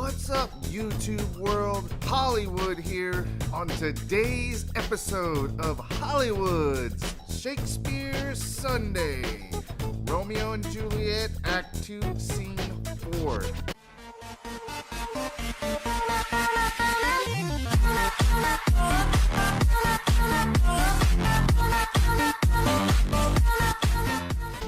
What's up, YouTube world? Hollywood here on today's episode of Hollywood's Shakespeare Sunday. Romeo and Juliet, Act 2, Scene 4.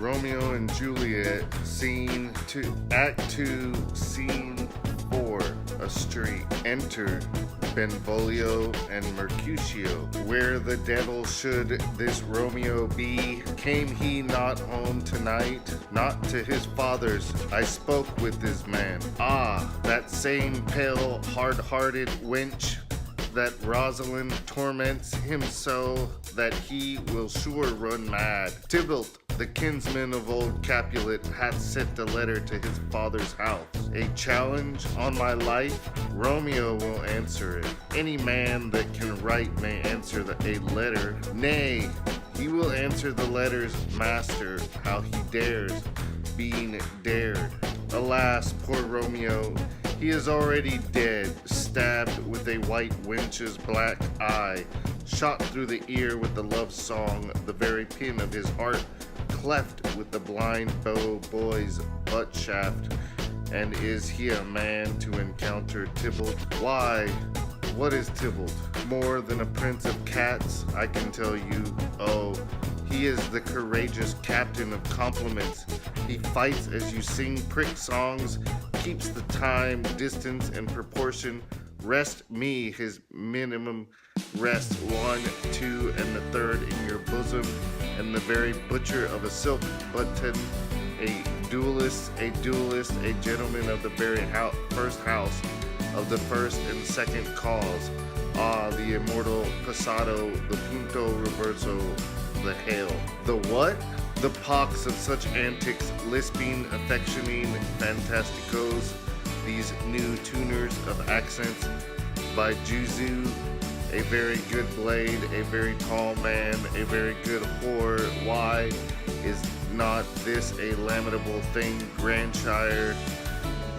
Romeo and Juliet, Scene 2, Act 2, Scene 4, a street. Enter Benvolio and Mercutio. Where the devil should this Romeo be? Came he not home tonight? Not to his father's. I spoke with this man. Ah, that same pale, hard-hearted wench that Rosalind torments him so that he will sure run mad. Tybalt, the kinsman of old Capulet, hath sent a letter to his father's house. A challenge on my life? Romeo will answer it. Any man that can write may answer a letter. Nay, he will answer the letter's master, how he dares, being dared. Alas, poor Romeo, he is already dead, stabbed with a white wench's black eye, shot through the ear with the love song, the very pin of his heart, cleft with the blind boy's butt shaft. And is he a man to encounter Tybalt? Why, what is Tybalt? More than a prince of cats, I can tell you. Oh, he is the courageous captain of compliments. He fights as you sing prick songs, keeps the time, distance, and proportion. Rest me his minimum. Rest 1, 2, and the third in your bosom, and the very butcher of a silk button, a duelist, a gentleman of the very first house, of the first and second cause. Ah, the immortal passado, the punto reverso, the hail. The what? The pox of such antics, lisping, affectioning, fantasticos, these new tuners of accents, by Juzu, a very good blade, a very tall man, a very good whore. Why is not this a lamentable thing, grandshire,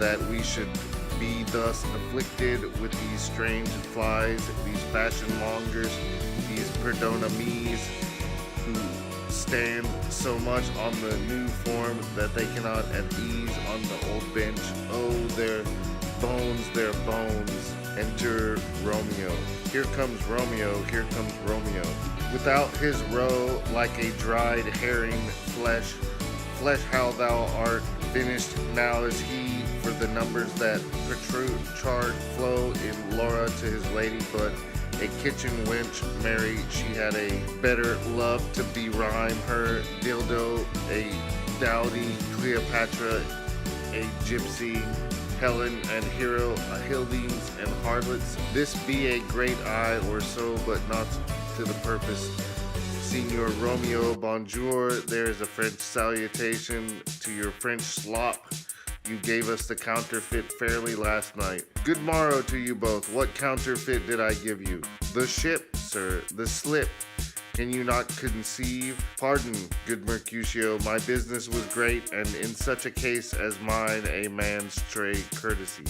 that we should be thus afflicted with these strange flies, these fashion mongers, these perdona me's, who stand so much on the new form that they cannot at ease on the old bench. Oh, their bones, their bones. Enter Romeo. Here comes Romeo, here comes Romeo. Without his roe, like a dried herring, flesh how thou art finished. Now is he for the numbers that protrude, chart, flow in Laura to his lady, but a kitchen wench, Mary, she had a better love to be-rhyme her dildo, a dowdy Cleopatra, a gypsy, Helen and Hero, Hildings and harlots. This be a great eye or so, but not to the purpose. Signor Romeo, bonjour. There is a French salutation to your French slop. You gave us the counterfeit fairly last night. Good morrow to you both. What counterfeit did I give you? The ship, sir. The slip. Can you not conceive? Pardon, good Mercutio, my business was great, and in such a case as mine, a man's trade courtesy.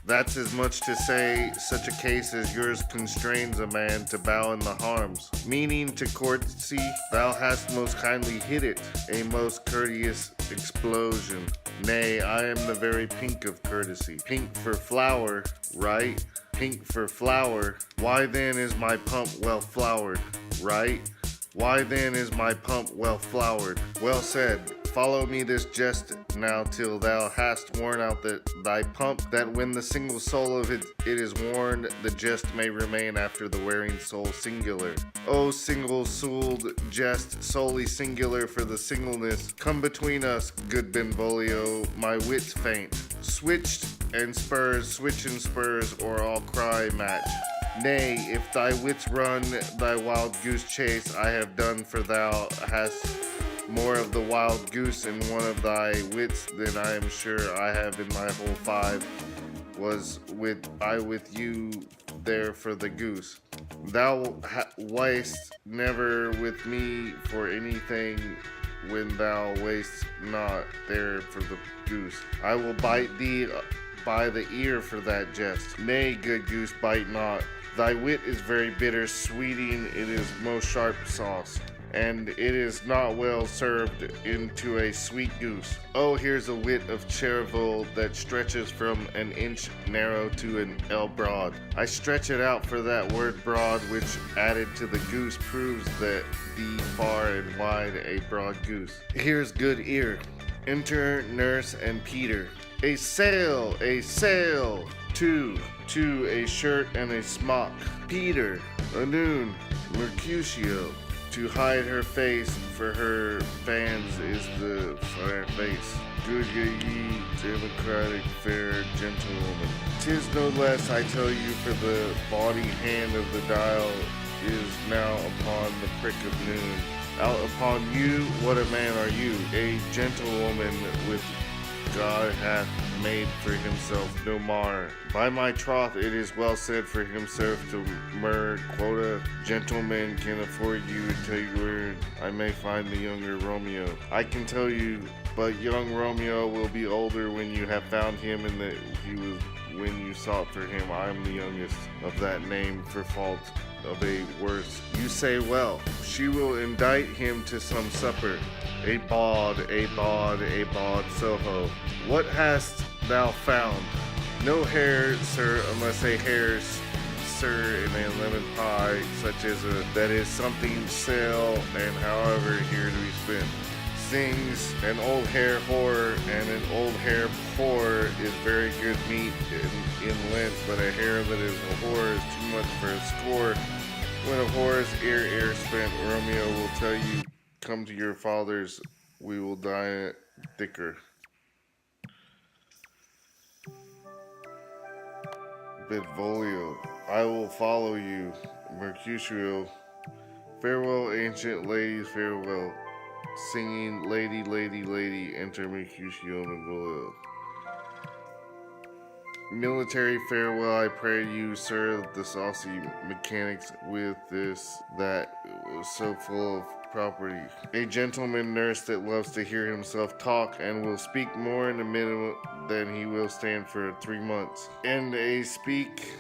That's as much to say, such a case as yours constrains a man to bow in the harms. Meaning to courtesy, thou hast most kindly hit it, a most courteous explosion. Nay, I am the very pink of courtesy. Pink for flower, right? Pink for flower. Why then is my pump well flowered, right? Why then is my pump well flowered? Well said. Follow me this jest now till thou hast worn out thy pump, that when the single soul of it is worn, the jest may remain after the wearing soul singular. O single-souled jest, solely singular for the singleness, come between us, good Benvolio, my wits faint. Switch and spurs, or I'll cry match. Nay, if thy wits run thy wild goose chase, I have done, for thou hast more of the wild goose in one of thy wits than I am sure I have in my whole 5. Was with you there for the goose. Thou wast never with me for anything when thou wast not there for the goose. I will bite thee by the ear for that jest. Nay, good goose, bite not. Thy wit is very bitter, sweeting it is most sharp sauce, and it is not well served into a sweet goose. Oh, here's a wit of Chervil that stretches from an inch narrow to an ell broad. I stretch it out for that word broad, which added to the goose proves that the far and wide a broad goose. Here's good ear. Enter nurse and Peter. A sail, a sail. Two, a shirt and a smock. Peter, a noon, Mercutio. To hide her face, for her fans is the fire face. Good ye, democratic, fair gentlewoman. 'Tis no less, I tell you, for the bawdy hand of the dial is now upon the prick of noon. Out upon you, what a man are you, a gentlewoman with God hath made for himself no mar. By my troth, it is well said for himself to mur quota. Gentlemen can afford you till you I may find the younger Romeo. I can tell you, but young Romeo will be older when you have found him, and that he was when you sought for him. I am the youngest of that name for fault of a worse. You say well, she will indict him to some supper. A bawd, Soho. What hast thou found? No hare, sir, unless a hare's, sir, in a lemon pie, such as that is something sale, and however here to be spent. Sings an old hare whore, and an old hare whore is very good meat in Lent, but a hare that is a whore is too much for a score. When a whore's ear spent, Romeo will tell you, come to your fathers, we will die thicker. Benvolio, I will follow you. Mercutio, farewell, ancient ladies, farewell. Singing, lady, lady, lady, enter Mercutio Benvolio. Military farewell, I pray you, sir, the saucy mechanics with this that was so full of property. A gentleman nurse that loves to hear himself talk and will speak more in a minute than he will stand for 3 months. And a speak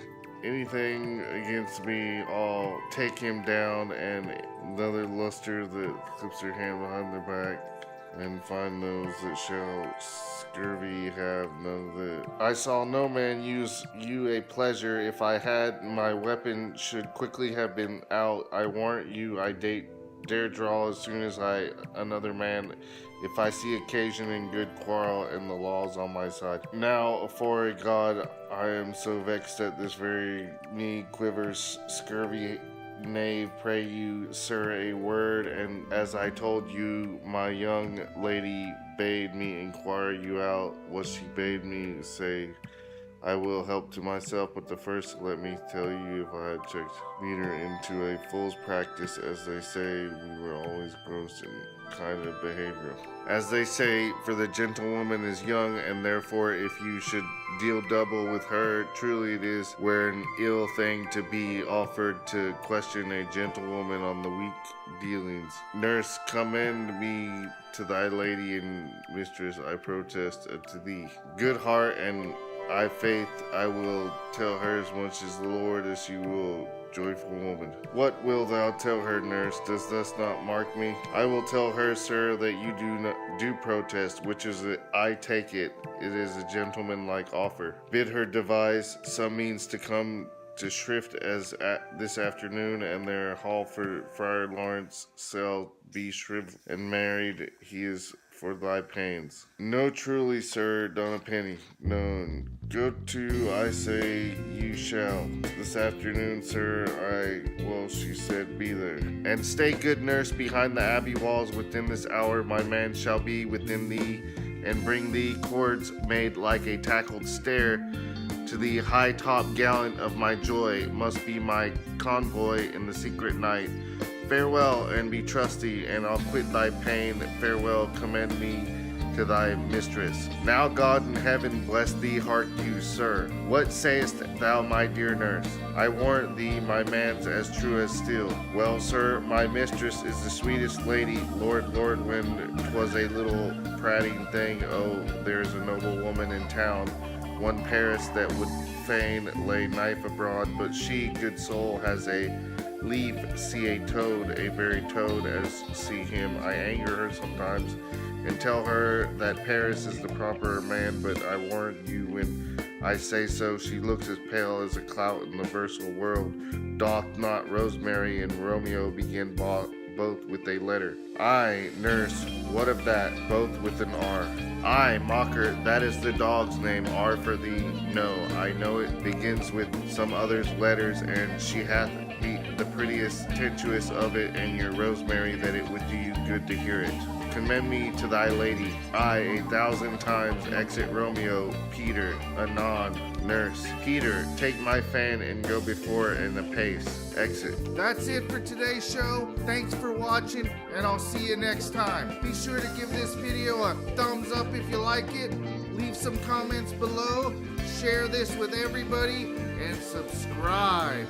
anything against me, I'll take him down, and another luster that clips her hand behind their back, and find those that shall scurvy have none of it. I saw no man use you a pleasure. If I had, my weapon should quickly have been out. I warrant you, I dare draw as soon as another man, if I see occasion in good quarrel and the laws on my side. Now, afore God, I am so vexed at this very me quivers scurvy knave, pray you, sir, a word, and as I told you, my young lady bade me inquire you out. What she bade me say, I will help to myself, but the first let me tell you, if I had checked meter into a fool's practice, as they say, we were always gross in kind of behavior. As they say, for the gentlewoman is young, and therefore if you should deal double with her, truly it is were an ill thing to be offered to question a gentlewoman on the weak dealings. Nurse, commend me to thy lady and mistress, I protest to thee. Good heart, and I faith I will tell her as much as the Lord as she will, joyful woman. What will thou tell her, nurse? Does thus not mark me? I will tell her, sir, that you do protest, which is I take it. It is a gentlemanlike offer. Bid her devise some means to come to shrift as this afternoon, and their hall for Friar Lawrence shall be shriveled and married. He is for thy pains. No, truly, sir, don't a penny. No, go to, I say, you shall. This afternoon, sir, she said, be there. And stay, good nurse, behind the abbey walls. Within this hour, my man shall be within thee, and bring thee cords made like a tackled stair. To the high top gallant of my joy must be my convoy in the secret night. Farewell, and be trusty, and I'll quit thy pain. Farewell, commend me to thy mistress. Now God in heaven bless thee, hark you, sir. What sayest thou, my dear nurse? I warrant thee, my man's as true as steel. Well, sir, my mistress is the sweetest lady. Lord, when 'twas a little prating thing, oh, there's a noble woman in town, one Paris that would fain lay knife abroad, but she, good soul, has a leave see a toad, a very toad as see him. I anger her sometimes and tell her that Paris is the proper man, but I warrant you when I say so, she looks as pale as a clout in the versal world. Doth not Rosemary and Romeo begin both with a letter? Ay, nurse, what of that, both with an R? Ay, mocker, that is the dog's name, R for thee. No, I know it begins with some other's letters, and she hath the prettiest tentuous of it, and your Rosemary, that it would do you good to hear it. Commend me to thy lady. Ay, 1,000 times. Exit Romeo. Peter. Anon. Nurse. Peter, take my fan and go before in a pace. Exit. That's it for today's show. Thanks for watching, and I'll see you next time. Be sure to give this video a thumbs up if you like it. Leave some comments below. Share this with everybody, and subscribe.